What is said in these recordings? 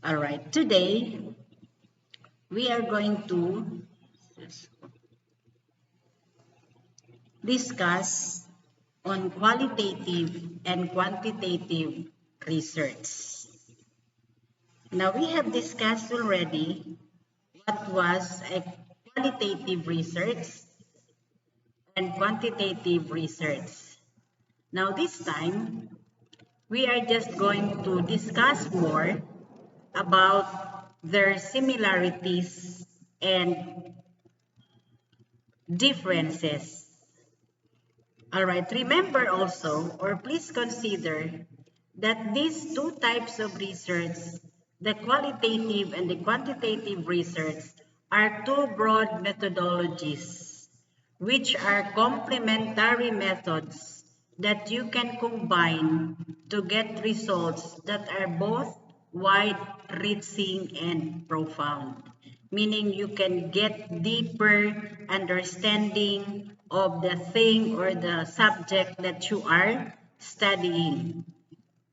All right, today we are going to discuss on qualitative and quantitative research. Now we have discussed already what was a qualitative research and quantitative research. Now this time, we are just going to discuss more about their similarities and differences. All right, remember also, or please consider that these two types of research, the qualitative and the quantitative research, are two broad methodologies, which are complementary methods that you can combine to get results that are both wide-reaching and profound, meaning you can get deeper understanding of the thing or the subject that you are studying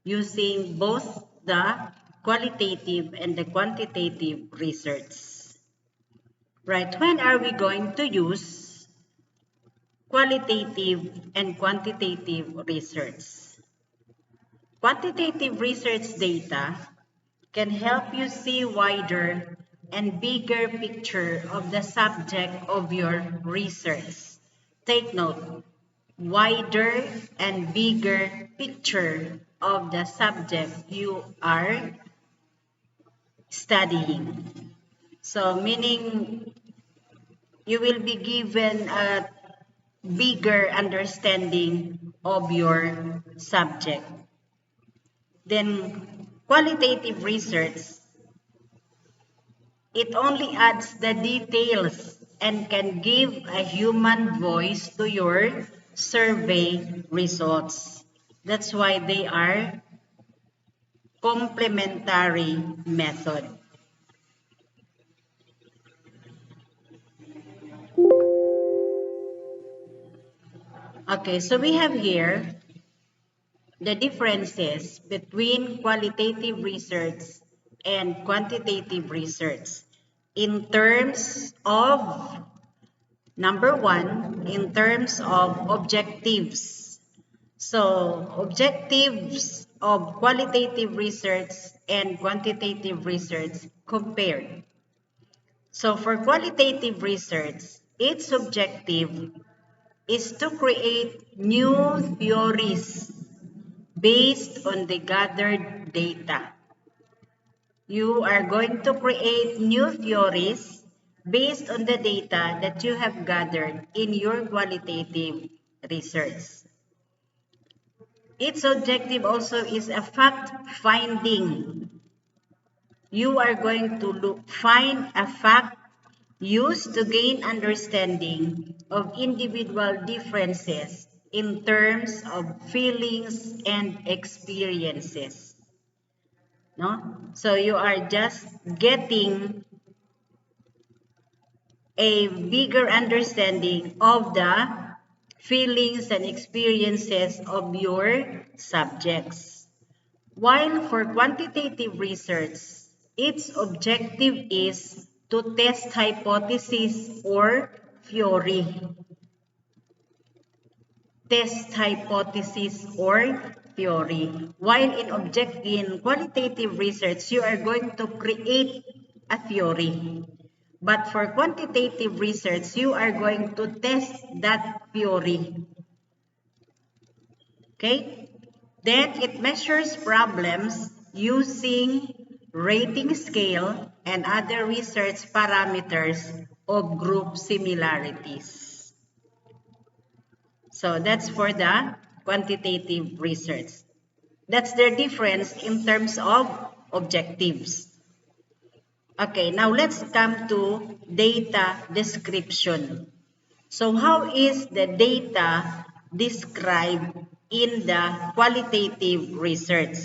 using both the qualitative and the quantitative research. Right, when are we going to use qualitative and quantitative research? Quantitative research data can help you see wider and bigger picture of the subject of your research. Take note, wider and bigger picture of the subject you are studying. So meaning you will be given a bigger understanding of your subject. Then qualitative research, it only adds the details and can give a human voice to your survey results. That's why they are complementary method. Okay, so we have here the differences between qualitative research and quantitative research in terms of, number one, in terms of objectives. So, objectives of qualitative research and quantitative research compared. So, for qualitative research, its objective is to create new theories based on the gathered data. You are going to create new theories based on the data that you have gathered in your qualitative research. Its objective also is a fact finding. You are going to find a fact used to gain understanding of individual differences in terms of feelings and experiences. No? So you are just getting a bigger understanding of the feelings and experiences of your subjects. While for quantitative research, its objective is to test hypothesis or theory. Test hypothesis or theory. While in qualitative research, you are going to create a theory. But for quantitative research, you are going to test that theory. Okay? Then it measures problems using rating scale and other research parameters of group similarities. So that's for the quantitative research. That's their difference in terms of objectives. Okay, now let's come to data description. So how is the data described in the qualitative research?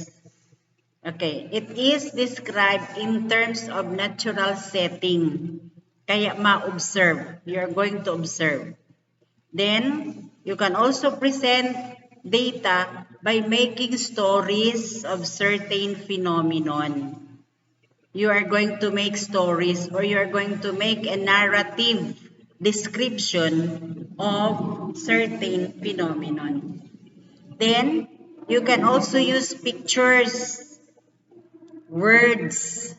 Okay, it is described in terms of natural setting. Kaya ma-observe. You're going to observe. Then, you can also present data by making stories of certain phenomenon. you are going to make stories or you are going to make a narrative description of certain phenomenon. Then, you can also use pictures, words,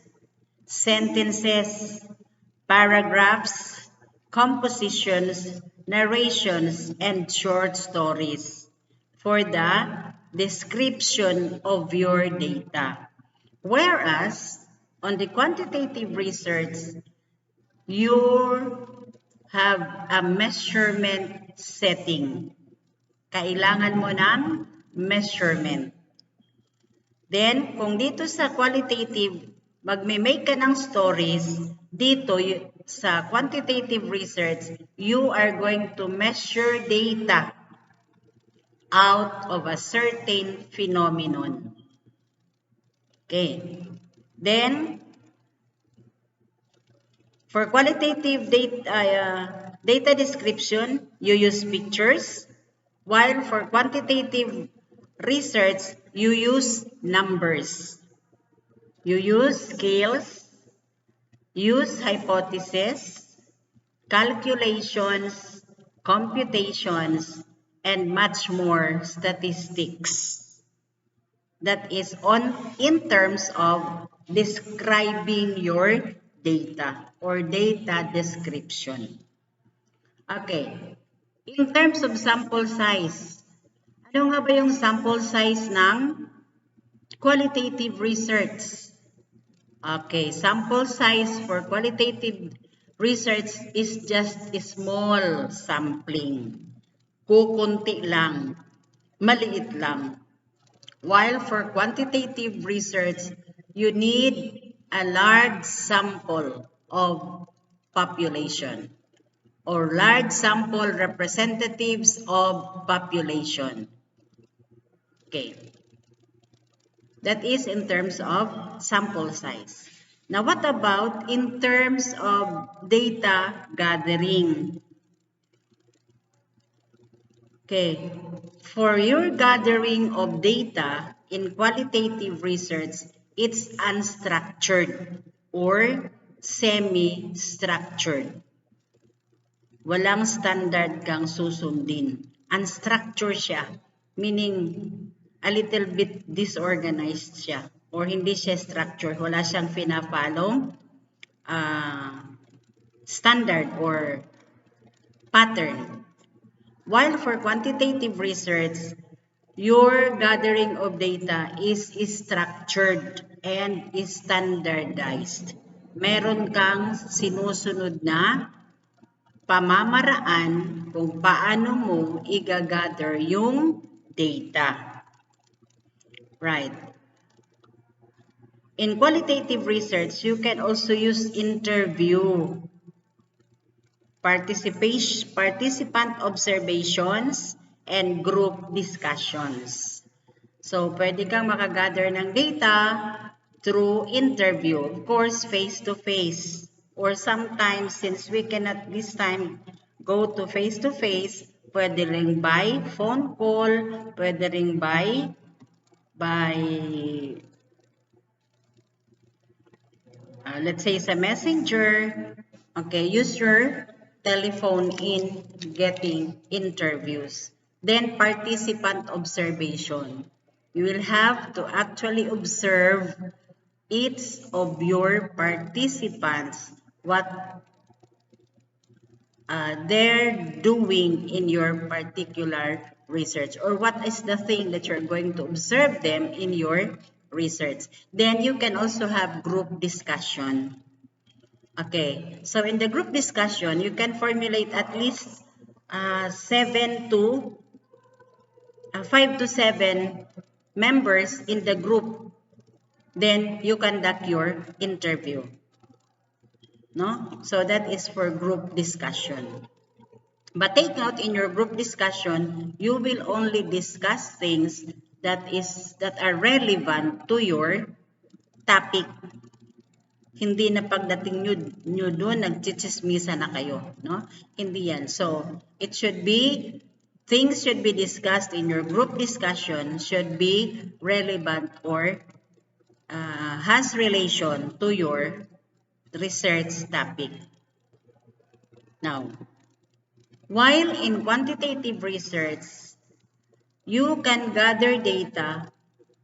sentences, paragraphs, compositions, narrations, and short stories for the description of your data. Whereas, on the quantitative research, you have a measurement setting. Kailangan mo ng measurement. Then, kung dito sa qualitative, magme-make ka ng stories, dito sa quantitative research, you are going to measure data out of a certain phenomenon. Okay. Then, for qualitative data description, you use pictures, while for quantitative research, you use numbers. You use scales, use hypotheses, calculations, computations, and much more statistics. That is in terms of describing your data or data description. Okay. In terms of sample size, ano nga ba yung sample size ng qualitative research? Okay, sample size for qualitative research is just a small sampling. Kukunti lang, maliit lang. While for quantitative research, you need a large sample of population or large sample representatives of population. Okay. That is in terms of sample size. Now, what about in terms of data gathering? Okay. For your gathering of data in qualitative research, it's unstructured or semi-structured. Walang standard kang susundin. Unstructured siya, meaning a little bit disorganized siya or hindi siya structured. Wala siyang pina-follow standard or pattern. While for quantitative research, your gathering of data is structured and is standardized. Meron kang sinusunod na pamamaraan kung paano mo i-gather yung data. Right. In qualitative research, you can also use interview, participant observations, and group discussions. So, pwede kang makagather ng data through interview, of course, face-to-face. Or sometimes, since we cannot this time go to face-to-face, pwede rin by phone call, pwede rin by let's say sa messenger. Okay, use your telephone in getting interviews. Then, participant observation. You will have to actually observe each of your participants, what they're doing in your particular research, or what is the thing that you're going to observe them in your research. Then you can also have group discussion. Okay, so in the group discussion, you can formulate at least 5 to 7 members in the group. Then you conduct your interview. No? So that is for group discussion. But take note, in your group discussion, you will only discuss things that are relevant to your topic. Hindi na pagdating nyo doon, nagchichismisa na kayo. No? Hindi yan. So, things should be discussed in your group discussion should be relevant or has relation to your research topic. Now, while in quantitative research, you can gather data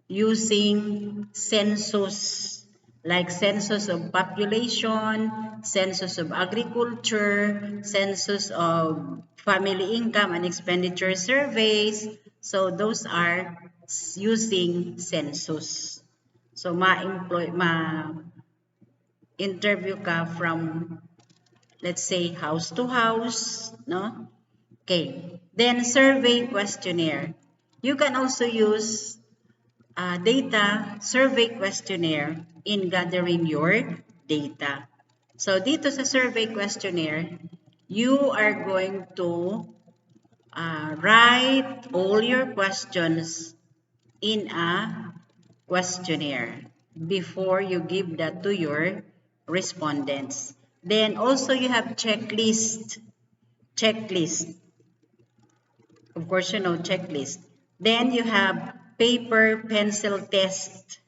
using census, like census of population, census of agriculture, census of family income and expenditure surveys. So those are using census. So ma-interview ka from, let's say, house to house, no? Okay. Then survey questionnaire. You can also use data survey questionnaire in gathering your data. So dito sa survey questionnaire, you are going to write all your questions in a questionnaire before you give that to your respondents. Then also you have checklist. Of course, you know checklist. Then you have paper pencil test.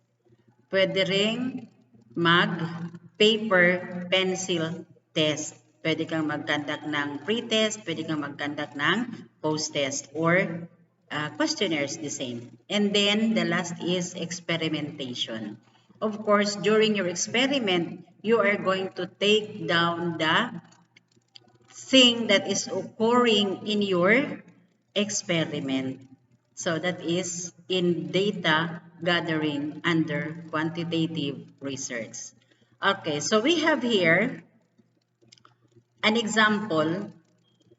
Pwede ring mag-paper pencil test. Pwede kang mag-conduct ng pre-test, pwede kang mag-conduct ng post-test, or questionnaires the same. And then the last is experimentation. Of course, during your experiment, you are going to take down the thing that is occurring in your experiment. So that is in data gathering under quantitative research. Okay, so we have here an example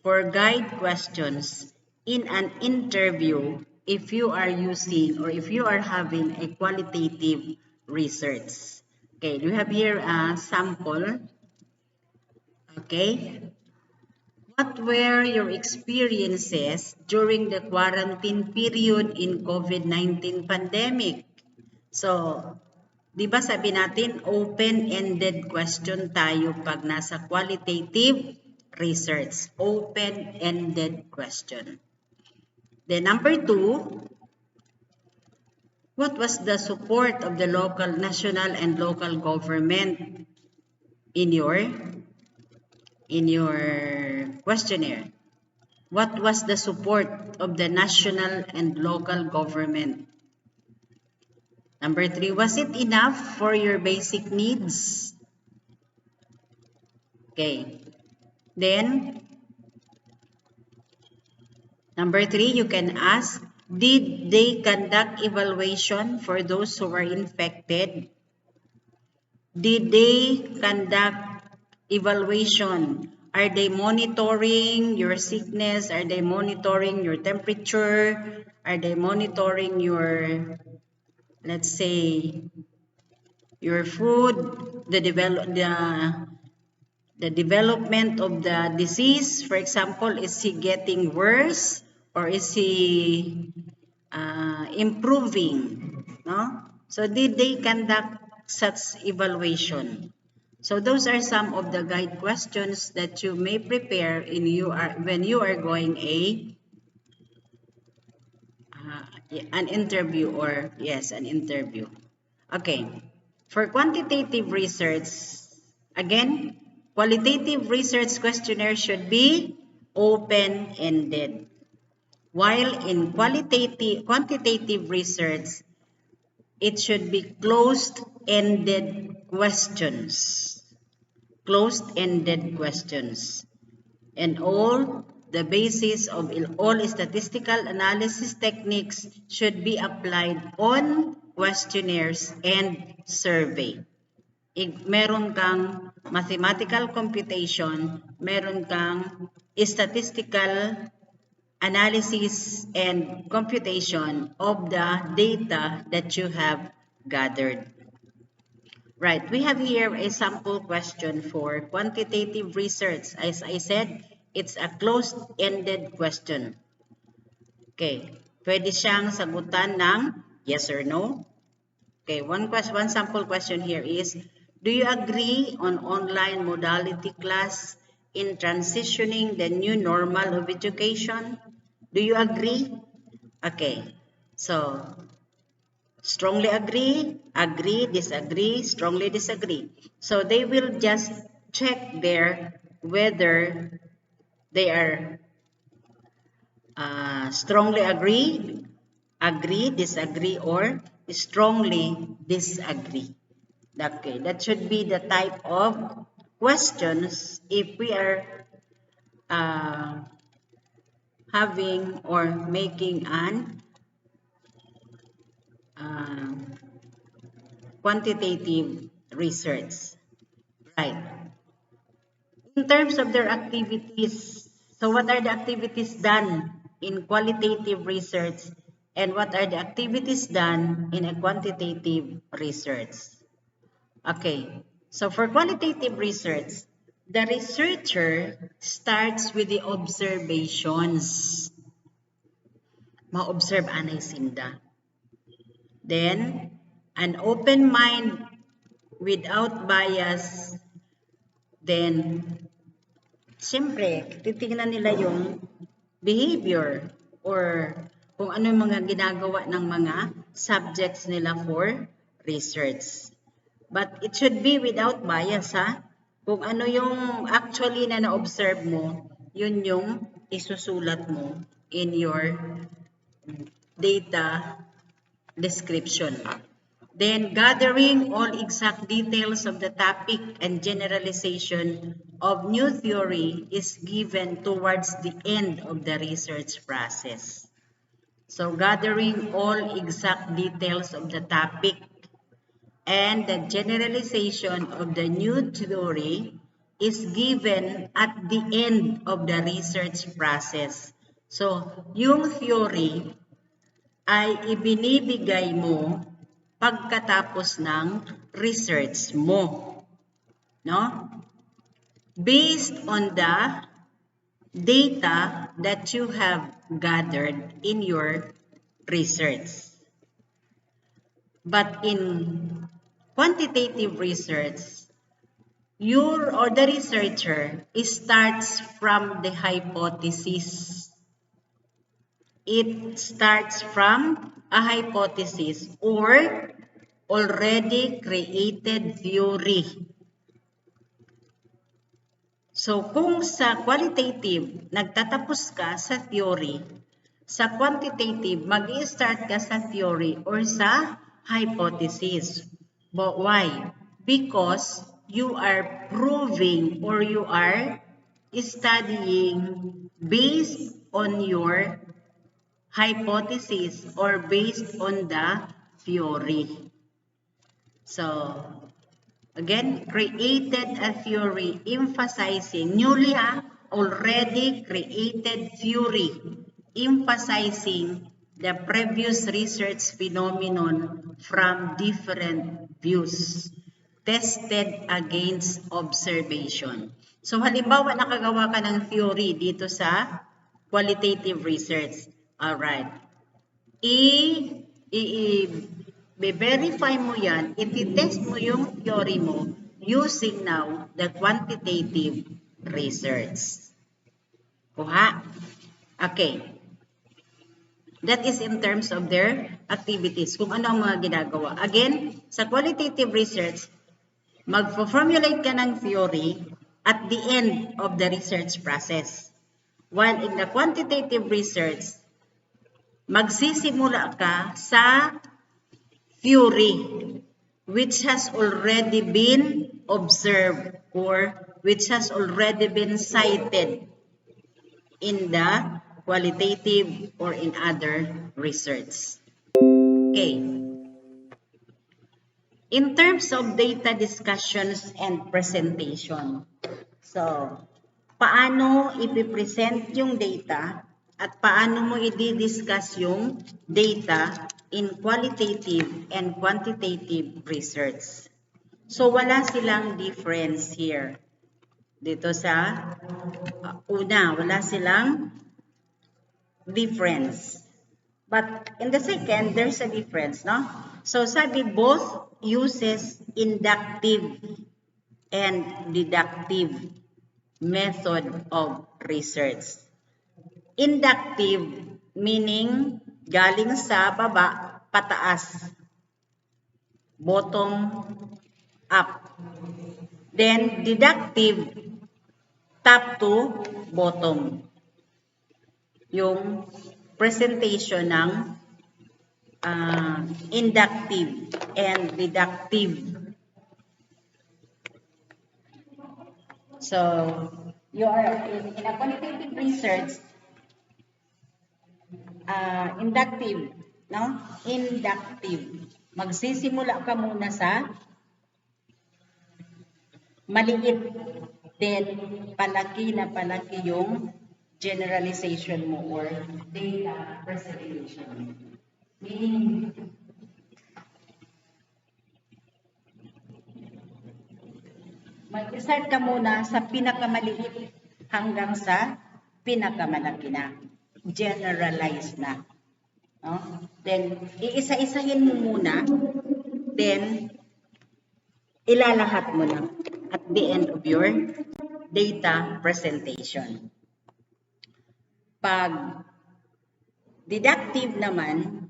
for guide questions in an interview if you are using or if you are having a qualitative research. Okay, we have here a sample. Okay. What were your experiences during the quarantine period in COVID-19 pandemic? So, di ba sabi natin, open-ended question tayo pag nasa qualitative research. Open-ended question. Then number 2, what was the support of the local, national, and local government in your questionnaire? What was the support of the national and local government? Number 3, was it enough for your basic needs? Okay. Then, number 3, you can ask, did they conduct evaluation for those who were infected? Did they conduct evaluation? Are they monitoring your sickness? Are they monitoring your temperature? Are they monitoring your, let's say, your food, the development of the disease? For example, is he getting worse or is he improving? No? So did they conduct such evaluation? So those are some of the guide questions that you may prepare when you are going an interview, or yes, an interview. Okay. For quantitative research, again, qualitative research questionnaire should be open-ended. While in quantitative research, it should be closed-ended questions. Closed-ended questions. And all the basis of all statistical analysis techniques should be applied on questionnaires and survey. Meron kang mathematical computation, meron kang statistical analysis and computation of the data that you have gathered. Right, we have here a sample question for quantitative research. As I said, it's a closed-ended question. Okay, pwede siyang sagutan ng yes or no. Okay, one sample question here is, do you agree on online modality class in transitioning the new normal of education? Do you agree? Okay, so Strongly agree, agree, disagree, strongly disagree. So they will just check there whether they are strongly agree, agree, disagree, or strongly disagree. Okay, that should be the type of questions if we are uh, having or making an uh, quantitative research. Right. In terms of their activities, so what are the activities done in qualitative research and what are the activities done in a quantitative research? Okay, so for qualitative research, the researcher starts with the observations. Ma-observe anay sinda. Then, an open mind without bias. Then, siyempre, titingnan nila yung behavior or kung ano yung mga ginagawa ng mga subjects nila for research. But it should be without bias, ha? Kung ano yung actually na na-observe mo, yun yung isusulat mo in your data description. Then, gathering all exact details of the topic and generalization of new theory is given towards the end of the research process. So, gathering all exact details of the topic and the generalization of the new theory is given at the end of the research process. So, yung theory ay ibinibigay mo pagkatapos ng research mo, no? Based on the data that you have gathered in your research. But in quantitative research, your or the researcher starts from the hypothesis. It starts from a hypothesis or already created theory. So, kung sa qualitative, nagtatapos ka sa theory, sa quantitative, mag-i-start ka sa theory or sa hypothesis. But why? Because you are proving or you are studying based on your hypothesis or based on the theory. So, again, created a theory emphasizing, newly already created theory emphasizing the previous research phenomenon from different views, tested against observation. So halimbawa nakagawa ka ng theory dito sa qualitative research. Alright. I-verify mo yan, i-test mo yung theory mo using now the quantitative research. Kuha? Okay. That is in terms of their activities, kung ano ang mga ginagawa. Again, sa qualitative research, mag-formulate ka ng theory at the end of the research process. While in the quantitative research, magsisimula ka sa theory which has already been observed or which has already been cited in the qualitative or in other research. Okay. In terms of data discussions and presentation, so paano ipipresent yung data at paano mo i-discuss yung data in qualitative and quantitative research. So wala silang difference here. Dito sa una, wala silang difference. But in the second, there's a difference, no? So sabi, both uses inductive and deductive method of research. Inductive meaning galing sa baba pataas. bottom up. Then deductive, top to bottom. Yung presentation ng inductive and deductive. So, you are in a qualitative research, inductive, no? Inductive. Magsisimula ka muna sa maliit, then palaki na palaki yung generalization mo or data presentation. Meaning, mag-start ka muna sa pinakamaliit hanggang sa pinakamalaki na. Generalize na. No? Then, iisa-isahin mo muna. Then, ilalahat mo na at the end of your data presentation. Pag deductive naman,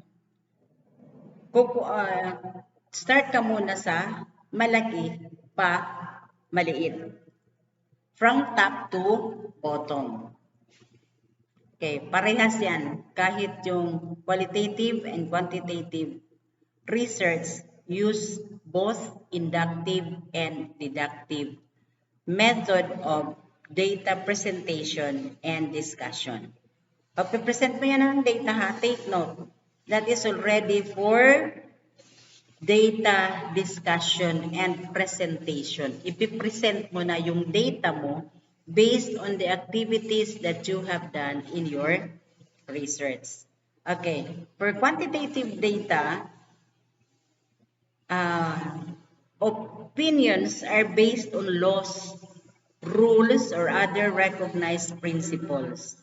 start ka muna sa malaki pa maliit. From top to bottom. Okay, parehas yan. Kahit yung qualitative and quantitative research use both inductive and deductive method of data presentation and discussion. Pag present mo yan ng data ha, take note. That is already for data discussion and presentation. Ipipresent mo na yung data mo based on the activities that you have done in your research. Okay, for quantitative data, opinions are based on laws, rules, or other recognized principles.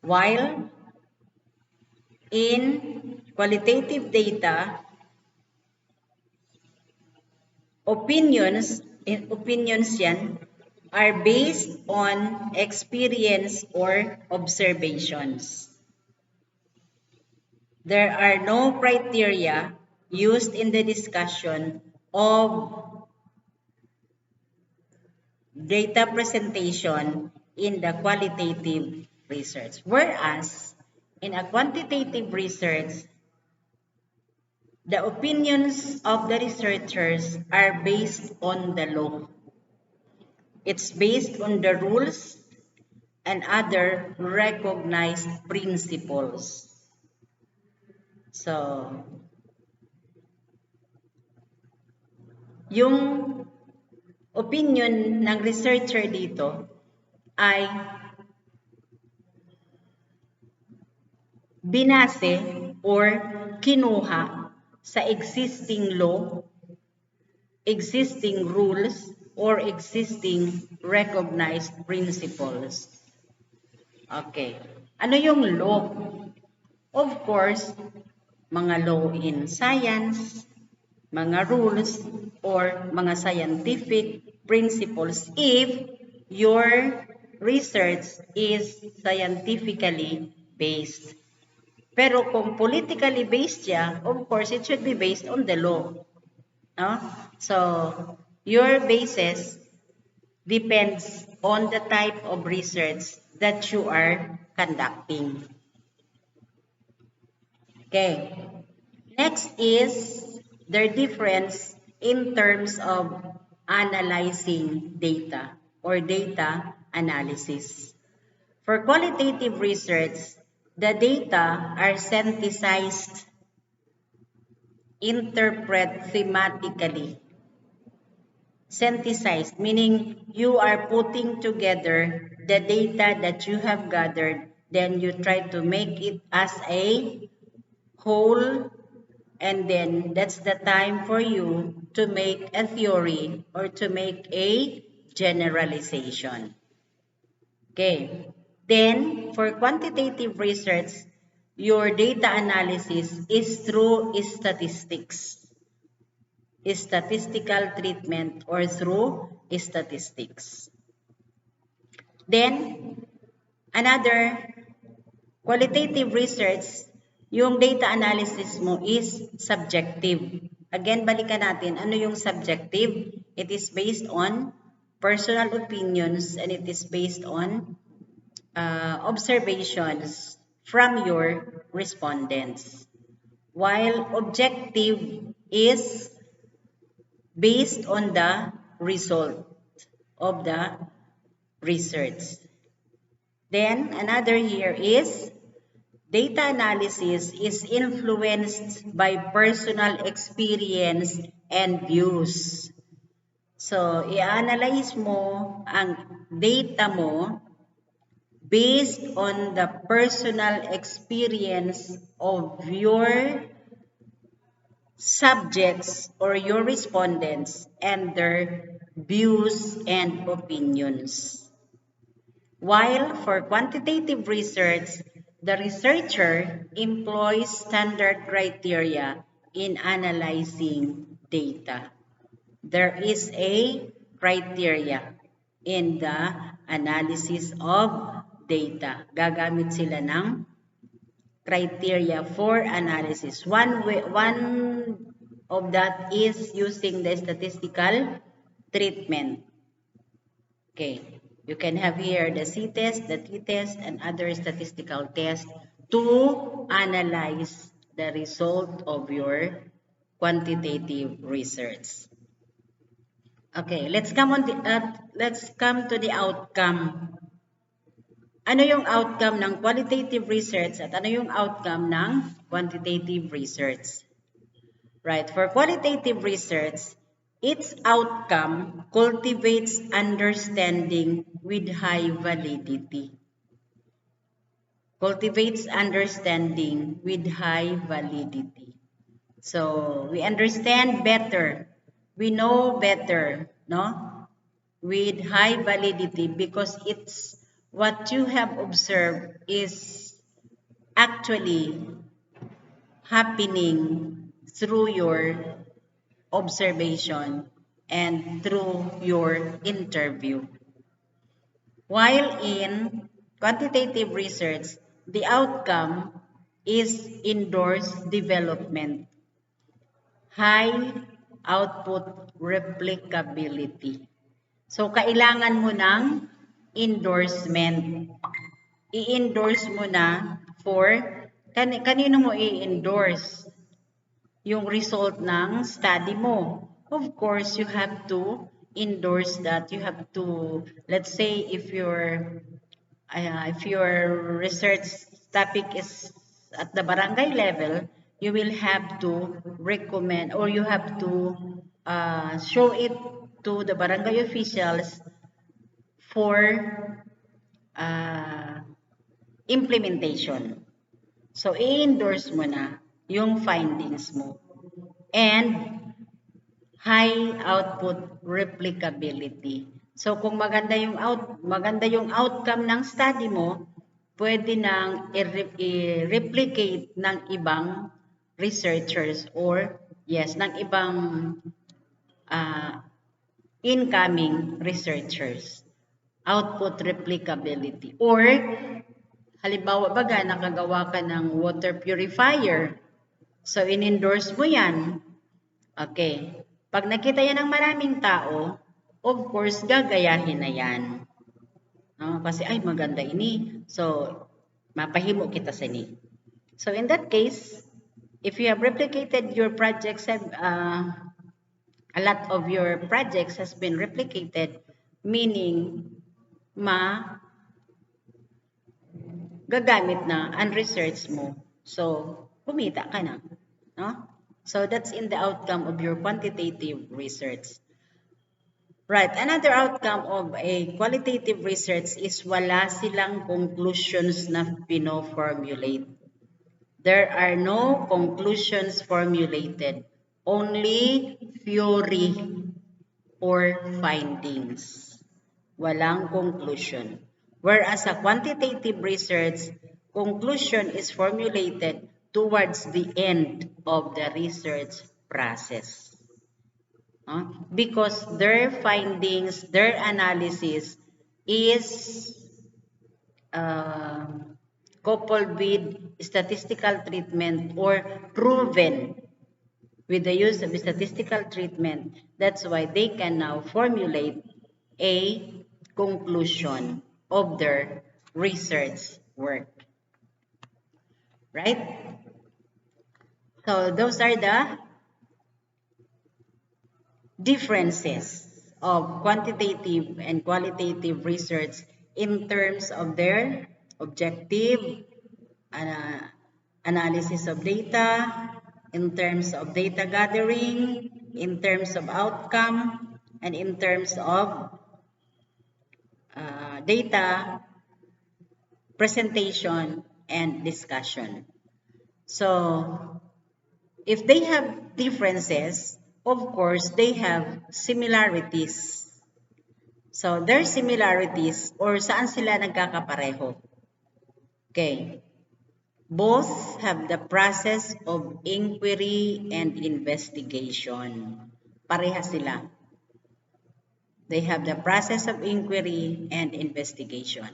While in qualitative data, opinions yan are based on experience or observations. There are no criteria used in the discussion of data presentation in the qualitative research. Whereas, in a quantitative research, the opinions of the researchers are based on the law. It's based on the rules and other recognized principles. So, yung opinion ng researcher dito ay binase or kinuha sa existing law, existing rules, or existing recognized principles. Okay. Ano yung law? Of course, mga law in science, mga rules, or mga scientific principles if your research is scientifically based. Pero kung politically based siya, of course, it should be based on the law. No? So, your basis depends on the type of research that you are conducting. Okay. Next is their difference in terms of analyzing data or data analysis. For qualitative research, the data are synthesized, interpret thematically. Synthesized, meaning you are putting together the data that you have gathered, then you try to make it as a whole, and then that's the time for you to make a theory or to make a generalization. Okay. Then, for quantitative research, your data analysis is through statistics. Statistical treatment or through statistics. Then, another qualitative research, yung data analysis mo is subjective. Again, balikan natin, ano yung subjective? It is based on personal opinions and it is based on observations from your respondents. While objective is based on the result of the research. Then another here is data analysis is influenced by personal experience and views. So, i-analyze mo ang data mo based on the personal experience of your subjects or your respondents and their views and opinions. While for quantitative research, the researcher employs standard criteria in analyzing data. There is a criteria in the analysis of data. Gagamit sila ng criteria for analysis. One of that is using the statistical treatment. Okay, you can have here the C-test, the T-test, and other statistical tests to analyze the result of your quantitative research. Okay, let's come to the outcome. Ano yung outcome ng qualitative research at ano yung outcome ng quantitative research? Right, for qualitative research, its outcome cultivates understanding with high validity. Cultivates understanding with high validity. So, we understand better. We know better, no? With high validity because it's what you have observed is actually happening through your observation and through your interview. While in quantitative research, the outcome is indoors development, high output replicability. So, kailangan mo ng endorsement. I-endorse mo na for, kanino mo i-endorse? Yung result ng study mo. Of course, you have to endorse that. You have to, let's say, if your research topic is at the barangay level, you will have to recommend or you have to show it to the barangay officials for implementation. So, i-endorse mo na yung findings mo. And high output replicability. So, kung maganda yung outcome ng study mo, pwede nang i-replicate ng ibang researchers or ng ibang incoming researchers. Output replicability. Or, halimbawa baga, nakagawa ka ng water purifier. So, in-endorse mo yan. Okay. Pag nakita yan ng maraming tao, of course, gagayahin na yan. Kasi, ay, maganda ini. So, mapahimo kita sa ini. So, in that case, if you have replicated your projects, a lot of your projects has been replicated, meaning, gagamit na ang research mo. So, kumita ka na. No? So, that's in the outcome of your quantitative research. Right, another outcome of a qualitative research is wala silang conclusions na pino-formulate. There are no conclusions formulated, only theory or findings. Walang conclusion. Whereas a quantitative research, conclusion is formulated towards the end of the research process. Because their findings, their analysis is coupled with statistical treatment or proven with the use of statistical treatment. That's why they can now formulate a conclusion of their research work. Right? So those are the differences of quantitative and qualitative research in terms of their objective, uh, analysis of data, in terms of data gathering, in terms of outcome, and in terms of data presentation and discussion. So if they have differences, of course, they have similarities. So their similarities or saan sila nagkakapareho? Okay. Both have the process of inquiry and investigation. Pareha sila. They have the process of inquiry and investigation.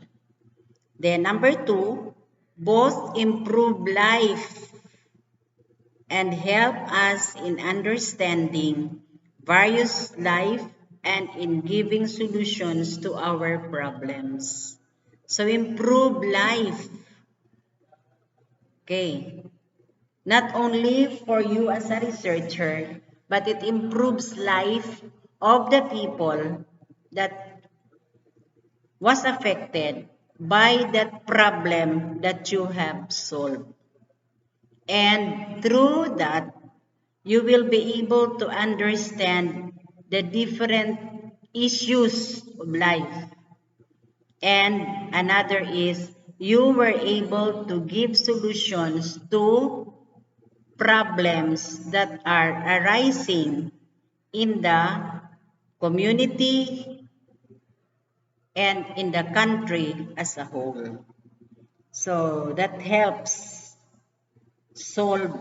Then number 2, both improve life and help us in understanding various life and in giving solutions to our problems. So improve life. Okay. Not only for you as a researcher, but it improves life of the people that was affected by that problem that you have solved. And through that, you will be able to understand the different issues of life. And another is you were able to give solutions to problems that are arising in the community and in the country as a whole. So that helps solve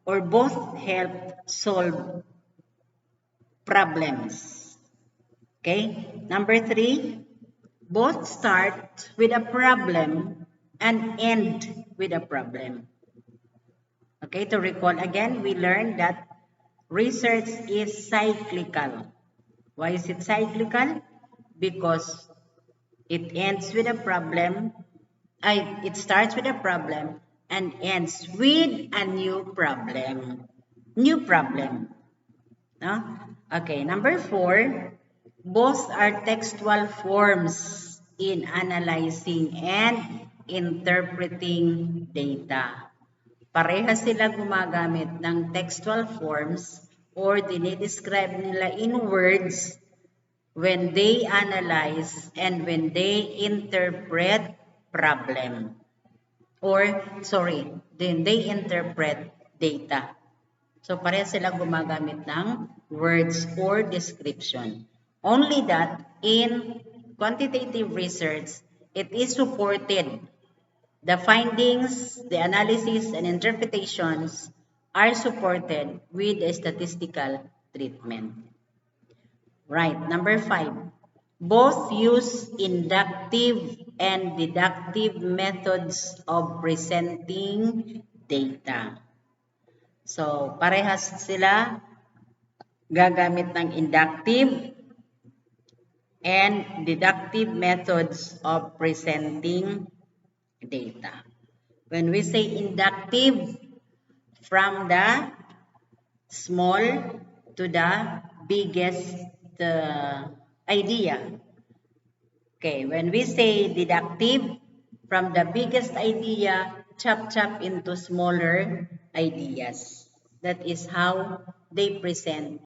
or both help solve problems. Okay? Number 3, both start with a problem and end with a problem. Okay, to recall again, we learned that research is cyclical. Why is it cyclical? Because it ends with a problem, it starts with a problem and ends with a new problem. New problem. No? Okay, number 4, both are textual forms in analyzing and interpreting data. Parehas sila gumagamit ng textual forms or dinidescribe nila in words when they analyze and when they interpret problem. Then they interpret data. So parehas sila gumagamit ng words or description. Only that in quantitative research, it is supported. The findings, the analysis, and interpretations are supported with a statistical treatment. Right, number 5. Both use inductive and deductive methods of presenting data. So, parehas sila gagamit ng inductive and deductive methods of presenting data. When we say inductive, from the small to the biggest idea. Okay, when we say deductive, from the biggest idea, chop into smaller ideas. That is how they present